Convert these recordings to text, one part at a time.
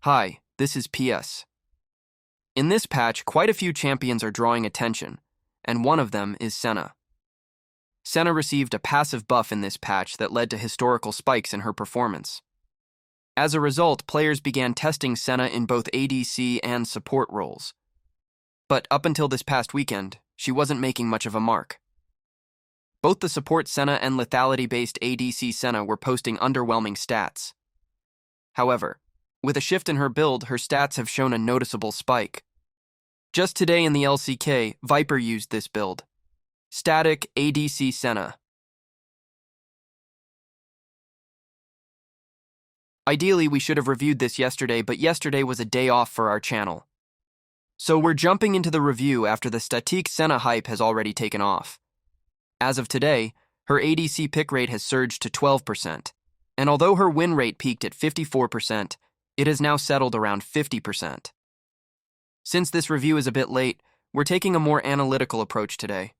Hi, this is PS. In this patch, quite a few champions are drawing attention, and one of them is Senna. Senna received a passive buff in this patch that led to historical spikes in her performance. As a result, players began testing Senna in both ADC and support roles. But up until this past weekend, she wasn't making much of a mark. Both the support Senna and lethality-based ADC Senna were posting underwhelming stats. However, with a shift in her build, her stats have shown a noticeable spike. Just today in the LCK, Viper used this build. Statikk ADC Senna. Ideally, we should have reviewed this yesterday, but yesterday was a day off for our channel. So we're jumping into the review after the Statikk Senna hype has already taken off. As of today, her ADC pick rate has surged to 12%, and although her win rate peaked at 54%, it has now settled around 50%. Since this review is a bit late, we're taking a more analytical approach today,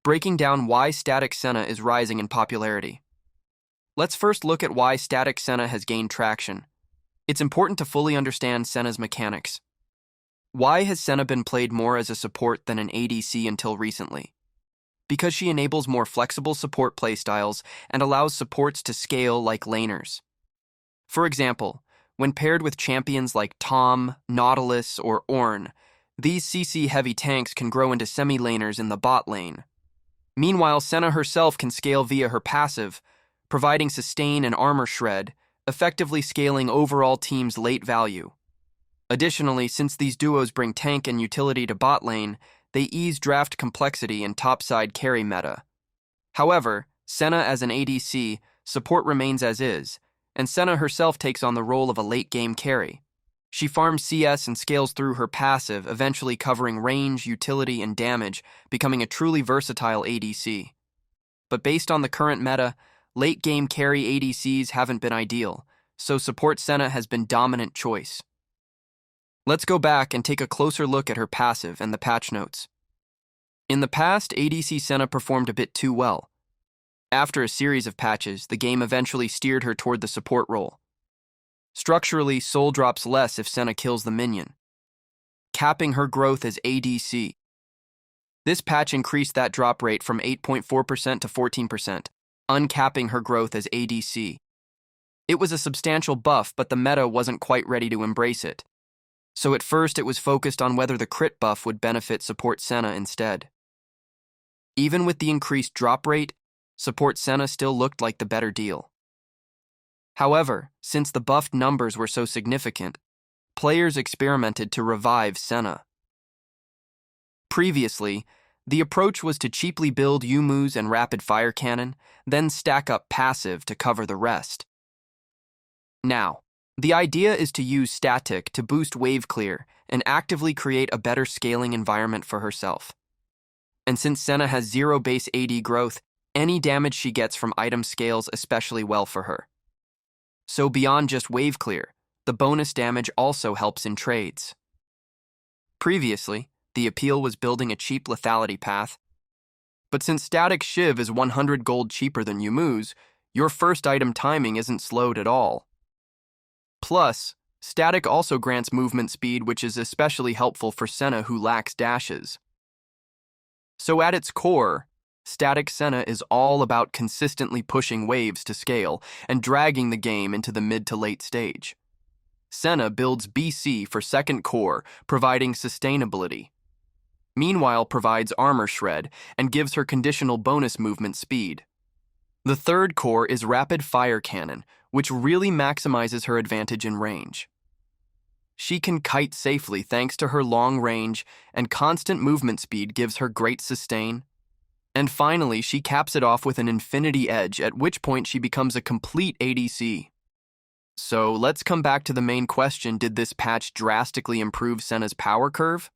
breaking down why Statikk Senna is rising in popularity. Let's first look at why Statikk Senna has gained traction. It's important to fully understand Senna's mechanics. Why has Senna been played more as a support than an ADC until recently? Because she enables more flexible support playstyles and allows supports to scale like laners. For example, when paired with champions like Tom, Nautilus, or Ornn, these CC-heavy tanks can grow into semi-laners in the bot lane. Meanwhile, Senna herself can scale via her passive, providing sustain and armor shred, effectively scaling overall team's late value. Additionally, since these duos bring tank and utility to bot lane, they ease draft complexity and topside carry meta. However, Senna as an ADC, support remains as is, and Senna herself takes on the role of a late-game carry. She farms CS and scales through her passive, eventually covering range, utility, and damage, becoming a truly versatile ADC. But based on the current meta, late-game carry ADCs haven't been ideal, so support Senna has been dominant choice. Let's go back and take a closer look at her passive and the patch notes. In the past, ADC Senna performed a bit too well. After a series of patches, the game eventually steered her toward the support role. Structurally, soul drops less if Senna kills the minion, capping her growth as ADC. This patch increased that drop rate from 8.4% to 14%, uncapping her growth as ADC. It was a substantial buff, but the meta wasn't quite ready to embrace it. So at first it was focused on whether the crit buff would benefit support Senna instead. Even with the increased drop rate, support Senna still looked like the better deal. However, since the buffed numbers were so significant, players experimented to revive Senna. Previously, the approach was to cheaply build Yumu's and rapid fire cannon, then stack up passive to cover the rest. Now, the idea is to use Statikk to boost wave clear and actively create a better scaling environment for herself. And since Senna has zero base AD growth, any damage she gets from item scales especially well for her. So beyond just wave clear, the bonus damage also helps in trades. Previously, the appeal was building a cheap lethality path, but since Statikk Shiv is 100 gold cheaper than Yumu's, your first item timing isn't slowed at all. Plus, Statikk also grants movement speed, which is especially helpful for Senna who lacks dashes. So at its core, Statikk Senna is all about consistently pushing waves to scale and dragging the game into the mid to late stage. Senna builds BC for second core, providing sustainability. Meanwhile, provides armor shred and gives her conditional bonus movement speed. The third core is rapid fire cannon, which really maximizes her advantage in range. She can kite safely thanks to her long range, and constant movement speed gives her great sustain. And finally, she caps it off with an infinity edge, at which point she becomes a complete ADC. So let's come back to the main question: did this patch drastically improve Senna's power curve?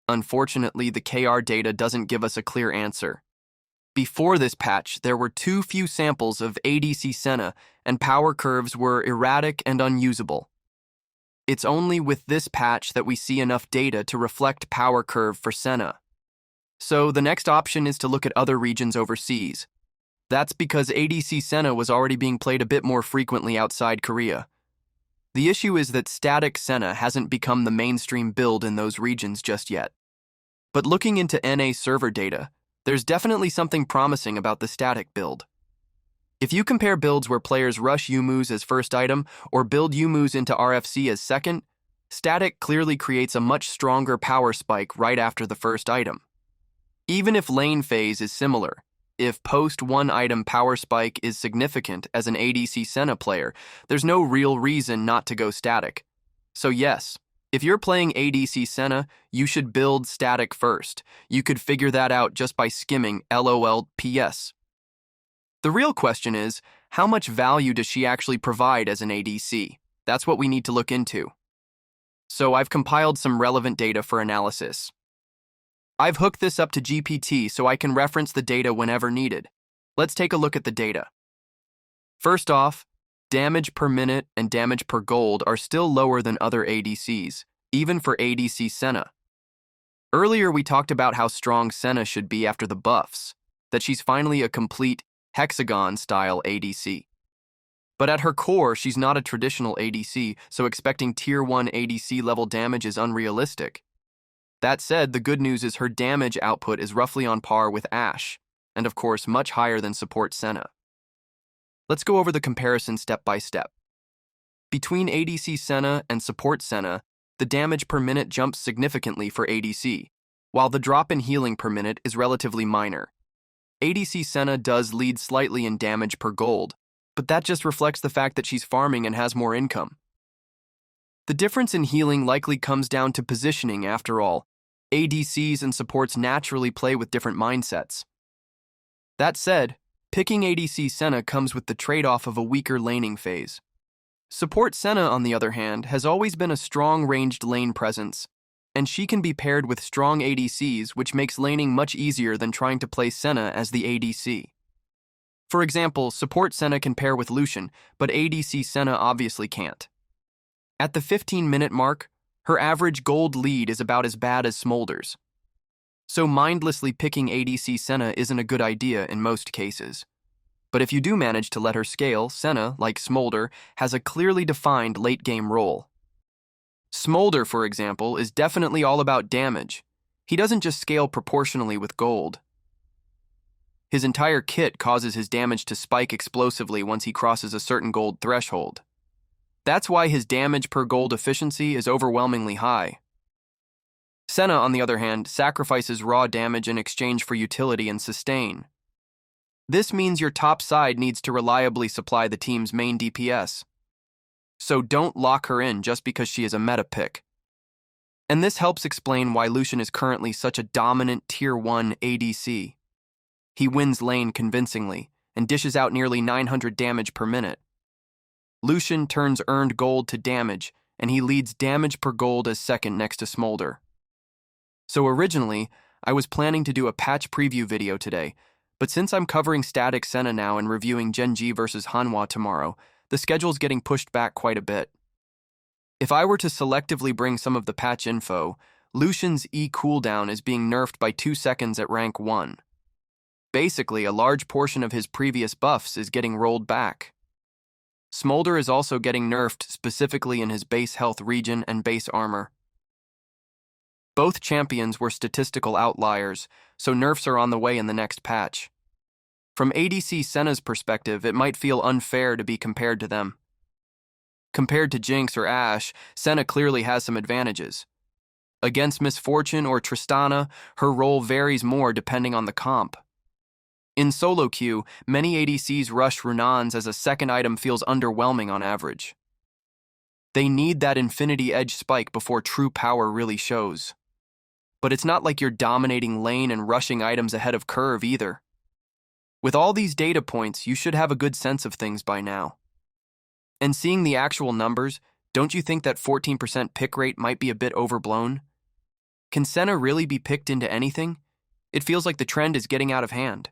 Unfortunately, the KR data doesn't give us a clear answer. Before this patch, there were too few samples of ADC Senna, and power curves were erratic and unusable. It's only with this patch that we see enough data to reflect power curve for Senna. So the next option is to look at other regions overseas. That's because ADC Senna was already being played a bit more frequently outside Korea. The issue is that Statikk Senna hasn't become the mainstream build in those regions just yet. But looking into NA server data, there's definitely something promising about the Statikk build. If you compare builds where players rush Yumu's as first item or build Yumu's into RFC as second, Statikk clearly creates a much stronger power spike right after the first item. Even if lane phase is similar, if post-one item power spike is significant as an ADC Senna player, there's no real reason not to go Statikk. So yes, if you're playing ADC Senna, you should build Statikk first. You could figure that out just by skimming LOL PS. The real question is, how much value does she actually provide as an ADC? That's what we need to look into. So I've compiled some relevant data for analysis. I've hooked this up to GPT so I can reference the data whenever needed. Let's take a look at the data. First off, damage per minute and damage per gold are still lower than other ADCs, even for ADC Senna. Earlier we talked about how strong Senna should be after the buffs, that she's finally a complete hexagon-style ADC. But at her core, she's not a traditional ADC, so expecting Tier 1 ADC level damage is unrealistic. That said, the good news is her damage output is roughly on par with Ashe, and of course much higher than support Senna. Let's go over the comparison step by step. Between ADC Senna and support Senna, the damage per minute jumps significantly for ADC, while the drop in healing per minute is relatively minor. ADC Senna does lead slightly in damage per gold, but that just reflects the fact that she's farming and has more income. The difference in healing likely comes down to positioning after all. ADCs and supports naturally play with different mindsets. That said, picking ADC Senna comes with the trade-off of a weaker laning phase. Support Senna, on the other hand, has always been a strong ranged lane presence, and she can be paired with strong ADCs, which makes laning much easier than trying to play Senna as the ADC. For example, support Senna can pair with Lucian, but ADC Senna obviously can't. At the 15-minute mark, her average gold lead is about as bad as Smolder's. So mindlessly picking ADC Senna isn't a good idea in most cases. But if you do manage to let her scale, Senna, like Smolder, has a clearly defined late-game role. Smolder, for example, is definitely all about damage. He doesn't just scale proportionally with gold. His entire kit causes his damage to spike explosively once he crosses a certain gold threshold. That's why his damage per gold efficiency is overwhelmingly high. Senna, on the other hand, sacrifices raw damage in exchange for utility and sustain. This means your top side needs to reliably supply the team's main DPS. So don't lock her in just because she is a meta pick. And this helps explain why Lucian is currently such a dominant Tier 1 ADC. He wins lane convincingly and dishes out nearly 900 damage per minute. Lucian turns earned gold to damage, and he leads damage per gold as second next to Smolder. So originally, I was planning to do a patch preview video today, but since I'm covering Statikk Senna now and reviewing Genji vs Hanwha tomorrow, the schedule's getting pushed back quite a bit. If I were to selectively bring some of the patch info, Lucian's E cooldown is being nerfed by 2 seconds at rank 1. Basically, a large portion of his previous buffs is getting rolled back. Smolder is also getting nerfed specifically in his base health regen and base armor. Both champions were statistical outliers, so nerfs are on the way in the next patch. From ADC Senna's perspective, it might feel unfair to be compared to them. Compared to Jinx or Ashe, Senna clearly has some advantages. Against Misfortune or Tristana, her role varies more depending on the comp. In solo queue, many ADCs rush Runans as a second item feels underwhelming on average. They need that Infinity Edge spike before true power really shows. But it's not like you're dominating lane and rushing items ahead of curve either. With all these data points, you should have a good sense of things by now. And seeing the actual numbers, don't you think that 14% pick rate might be a bit overblown? Can Senna really be picked into anything? It feels like the trend is getting out of hand.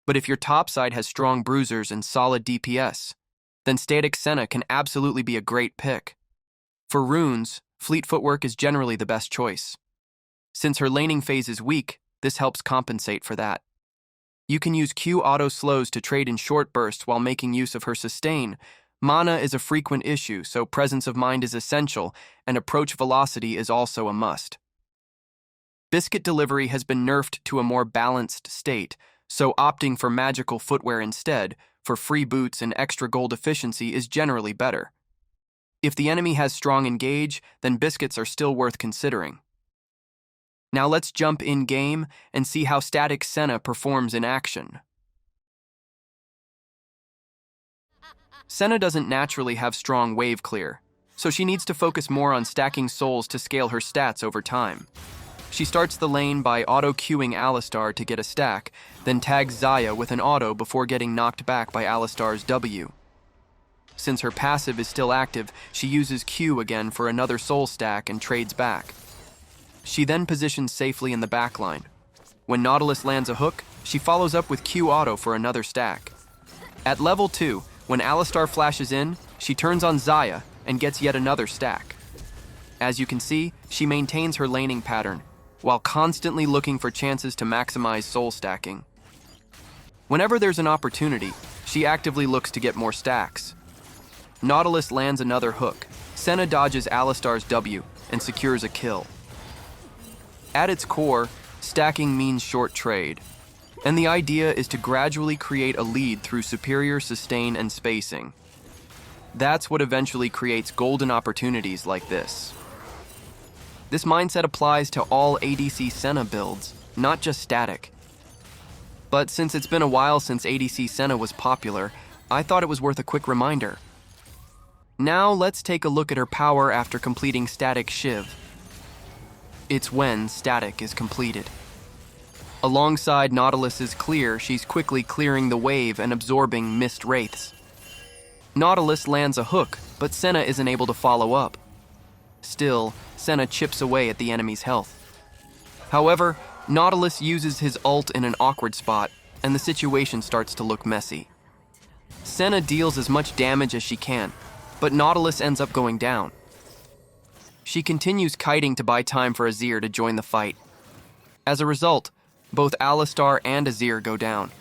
But if your top side has strong bruisers and solid DPS, then Statikk Senna can absolutely be a great pick. For runes, fleet footwork is generally the best choice. Since her laning phase is weak, this helps compensate for that. You can use Q auto slows to trade in short bursts while making use of her sustain, Mana is a frequent issue, so presence of mind is essential, and approach velocity is also a must. Biscuit delivery has been nerfed to a more balanced state, so opting for magical footwear instead, for free boots and extra gold efficiency is generally better. If the enemy has strong engage, then biscuits are still worth considering. Now let's jump in-game and see how Statikk Senna performs in action. Senna doesn't naturally have strong wave clear, so she needs to focus more on stacking souls to scale her stats over time. She starts the lane by auto-queuing Alistar to get a stack, then tags Xayah with an auto before getting knocked back by Alistar's W. Since her passive is still active, she uses Q again for another soul stack and trades back. She then positions safely in the backline. When Nautilus lands a hook, she follows up with Q auto for another stack. At level 2, when Alistar flashes in, she turns on Xayah and gets yet another stack. As you can see, she maintains her laning pattern, while constantly looking for chances to maximize soul stacking. Whenever there's an opportunity, she actively looks to get more stacks. Nautilus lands another hook. Senna dodges Alistar's W and secures a kill. At its core, stacking means short trade, and the idea is to gradually create a lead through superior sustain and spacing. That's what eventually creates golden opportunities like this. This mindset applies to all ADC Senna builds, not just Statikk. But since it's been a while since ADC Senna was popular, I thought it was worth a quick reminder. Now let's take a look at her power after completing Statikk Shiv. It's when Statikk is completed. Alongside Nautilus's clear, she's quickly clearing the wave and absorbing missed wraiths. Nautilus lands a hook, but Senna isn't able to follow up. Still, Senna chips away at the enemy's health. However, Nautilus uses his ult in an awkward spot, and the situation starts to look messy. Senna deals as much damage as she can, but Nautilus ends up going down. She continues kiting to buy time for Azir to join the fight. As a result, both Alistar and Azir go down.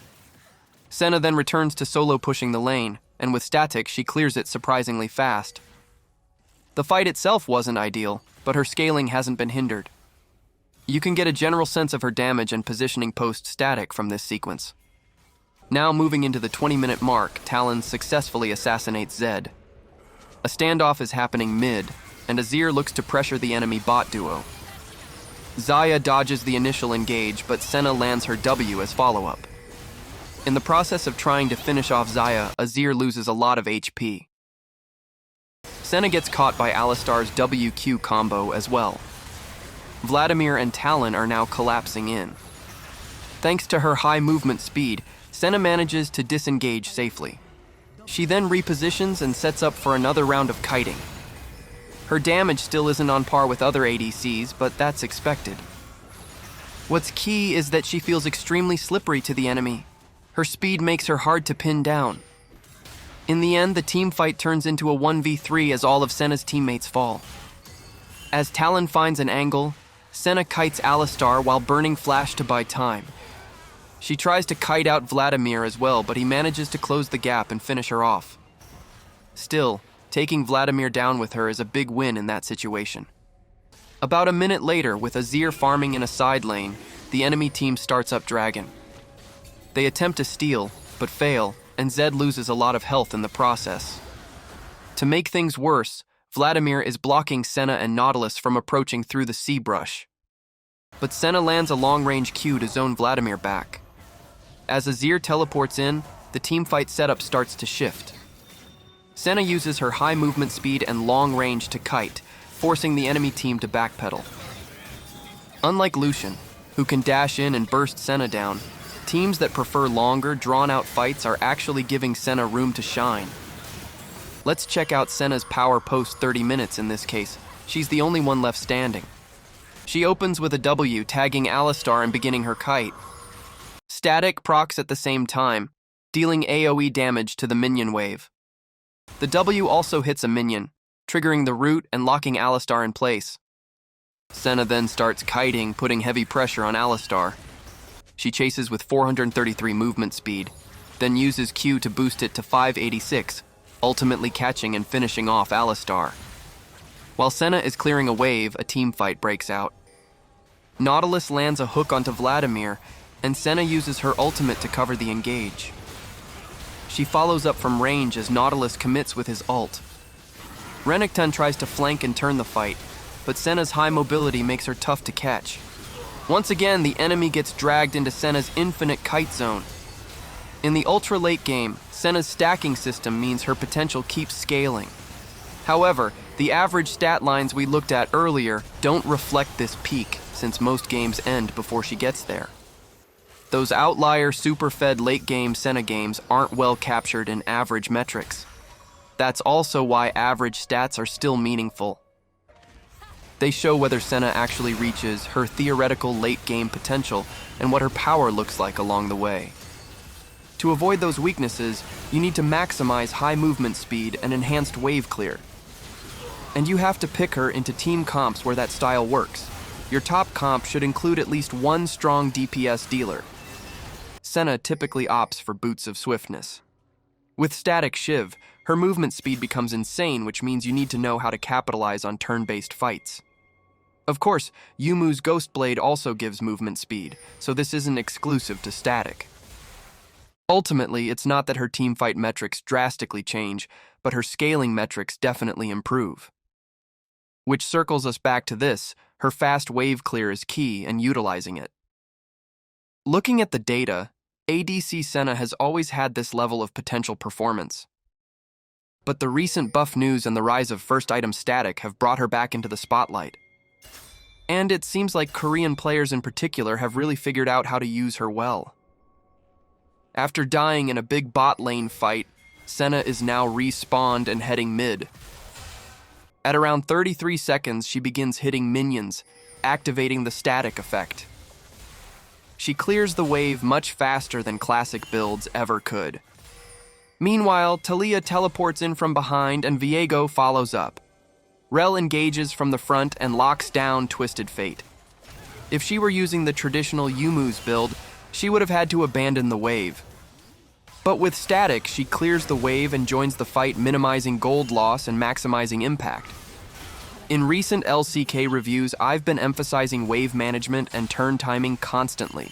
Senna then returns to solo pushing the lane, and with Statikk she clears it surprisingly fast. The fight itself wasn't ideal, but her scaling hasn't been hindered. You can get a general sense of her damage and positioning post-Statikk from this sequence. Now moving into the 20-minute mark, Talon successfully assassinates Zed. A standoff is happening mid, and Azir looks to pressure the enemy bot duo. Xayah dodges the initial engage, but Senna lands her W as follow-up. In the process of trying to finish off Xayah, Azir loses a lot of HP. Senna gets caught by Alistar's WQ combo as well. Vladimir and Talon are now collapsing in. Thanks to her high movement speed, Senna manages to disengage safely. She then repositions and sets up for another round of kiting. Her damage still isn't on par with other ADCs, but that's expected. What's key is that she feels extremely slippery to the enemy. Her speed makes her hard to pin down. In the end, the team fight turns into a 1v3 as all of Senna's teammates fall. As Talon finds an angle, Senna kites Alistar while burning Flash to buy time. She tries to kite out Vladimir as well, but he manages to close the gap and finish her off. Still, taking Vladimir down with her is a big win in that situation. About a minute later, with Azir farming in a side lane, the enemy team starts up Dragon. They attempt to steal, but fail, and Zed loses a lot of health in the process. To make things worse, Vladimir is blocking Senna and Nautilus from approaching through the sea brush. But Senna lands a long-range Q to zone Vladimir back. As Azir teleports in, the teamfight setup starts to shift. Senna uses her high movement speed and long range to kite, forcing the enemy team to backpedal. Unlike Lucian, who can dash in and burst Senna down, teams that prefer longer, drawn-out fights are actually giving Senna room to shine. Let's check out Senna's power post 30 minutes in this case. She's the only one left standing. She opens with a W, tagging Alistar and beginning her kite. Statikk procs at the same time, dealing AoE damage to the minion wave. The W also hits a minion, triggering the root and locking Alistar in place. Senna then starts kiting, putting heavy pressure on Alistar. She chases with 433 movement speed, then uses Q to boost it to 586, ultimately catching and finishing off Alistar. While Senna is clearing a wave, a team fight breaks out. Nautilus lands a hook onto Vladimir, and Senna uses her ultimate to cover the engage. She follows up from range as Nautilus commits with his ult. Renekton tries to flank and turn the fight, but Senna's high mobility makes her tough to catch. Once again, the enemy gets dragged into Senna's infinite kite zone. In the ultra-late game, Senna's stacking system means her potential keeps scaling. However, the average stat lines we looked at earlier don't reflect this peak, since most games end before she gets there. Those outlier super-fed late-game Senna games aren't well captured in average metrics. That's also why average stats are still meaningful. They show whether Senna actually reaches her theoretical late-game potential and what her power looks like along the way. To avoid those weaknesses, you need to maximize high movement speed and enhanced wave clear. And you have to pick her into team comps where that style works. Your top comp should include at least one strong DPS dealer. Senna typically opts for boots of swiftness. With Statikk Shiv, her movement speed becomes insane, which means you need to know how to capitalize on turn-based fights. Of course, Yumu's Ghostblade also gives movement speed, so this isn't exclusive to Statikk. Ultimately, it's not that her teamfight metrics drastically change, but her scaling metrics definitely improve. Which circles us back to this: her fast wave clear is key, and utilizing it. Looking at the data, ADC Senna has always had this level of potential performance. But the recent buff news and the rise of first item Statikk have brought her back into the spotlight. And it seems like Korean players in particular have really figured out how to use her well. After dying in a big bot lane fight, Senna is now respawned and heading mid. At around 33 seconds, she begins hitting minions, activating the Statikk effect. She clears the wave much faster than classic builds ever could. Meanwhile, Taliyah teleports in from behind and Viego follows up. Rel engages from the front and locks down Twisted Fate. If she were using the traditional Yumu's build, she would have had to abandon the wave. But with Statikk, she clears the wave and joins the fight, minimizing gold loss and maximizing impact. In recent LCK reviews, I've been emphasizing wave management and turn timing constantly.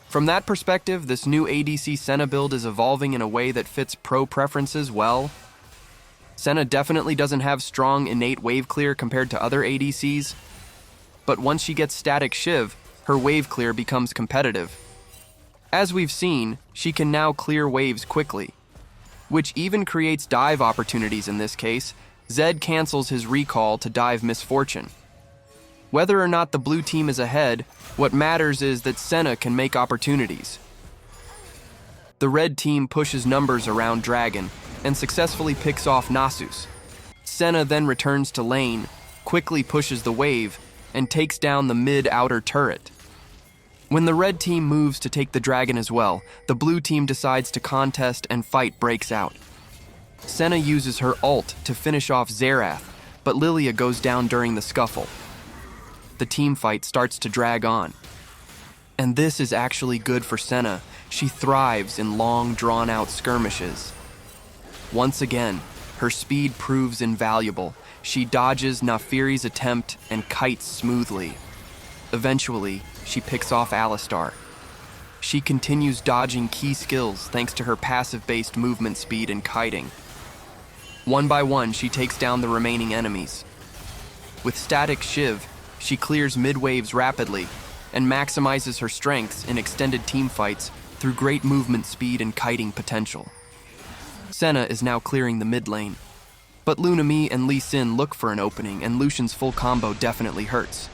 From that perspective, this new ADC Senna build is evolving in a way that fits pro preferences well. Senna definitely doesn't have strong innate wave clear compared to other ADCs, but once she gets Statikk Shiv, her wave clear becomes competitive. As we've seen, she can now clear waves quickly, which even creates dive opportunities in this case. Zed cancels his recall to dive Misfortune. Whether or not the blue team is ahead, what matters is that Senna can make opportunities. The red team pushes numbers around Dragon and successfully picks off Nasus. Senna then returns to lane, quickly pushes the wave, and takes down the mid-outer turret. When the red team moves to take the dragon as well, the blue team decides to contest and fight breaks out. Senna uses her ult to finish off Xerath, but Lilia goes down during the scuffle. The team fight starts to drag on. And this is actually good for Senna. She thrives in long, drawn-out skirmishes. Once again, her speed proves invaluable. She dodges Naafiri's attempt and kites smoothly. Eventually, she picks off Alistar. She continues dodging key skills thanks to her passive-based movement speed and kiting. One by one, she takes down the remaining enemies. With Statikk Shiv, she clears mid-waves rapidly and maximizes her strengths in extended teamfights through great movement speed and kiting potential. Senna is now clearing the mid lane, but Lunami and Lee Sin look for an opening, and Lucian's full combo definitely hurts.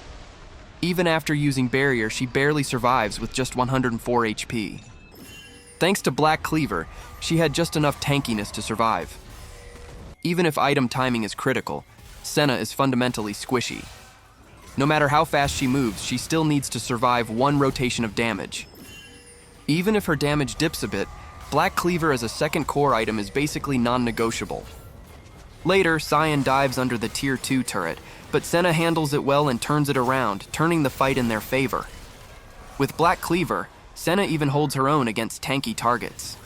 Even after using Barrier, she barely survives with just 104 HP. Thanks to Black Cleaver, she had just enough tankiness to survive. Even if item timing is critical, Senna is fundamentally squishy. No matter how fast she moves, she still needs to survive one rotation of damage. Even if her damage dips a bit, Black Cleaver as a second core item is basically non-negotiable. Later, Sion dives under the tier 2 turret, but Senna handles it well and turns it around, turning the fight in their favor. With Black Cleaver, Senna even holds her own against tanky targets.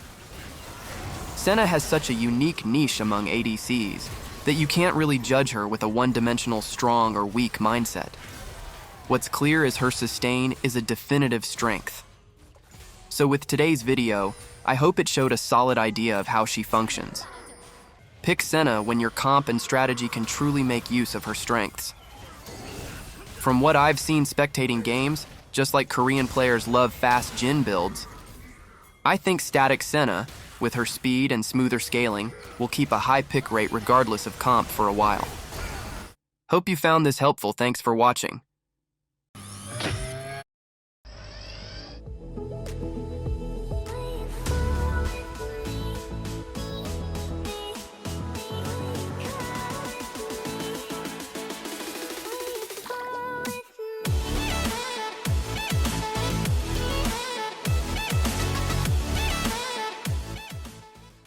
Senna has such a unique niche among ADCs that you can't really judge her with a one-dimensional strong or weak mindset. What's clear is her sustain is a definitive strength. So with today's video, I hope it showed a solid idea of how she functions. Pick Senna when your comp and strategy can truly make use of her strengths. From what I've seen spectating games, just like Korean players love fast Jhin builds, I think Statikk Senna, with her speed and smoother scaling, will keep a high pick rate regardless of comp for a while. Hope you found this helpful. Thanks for watching.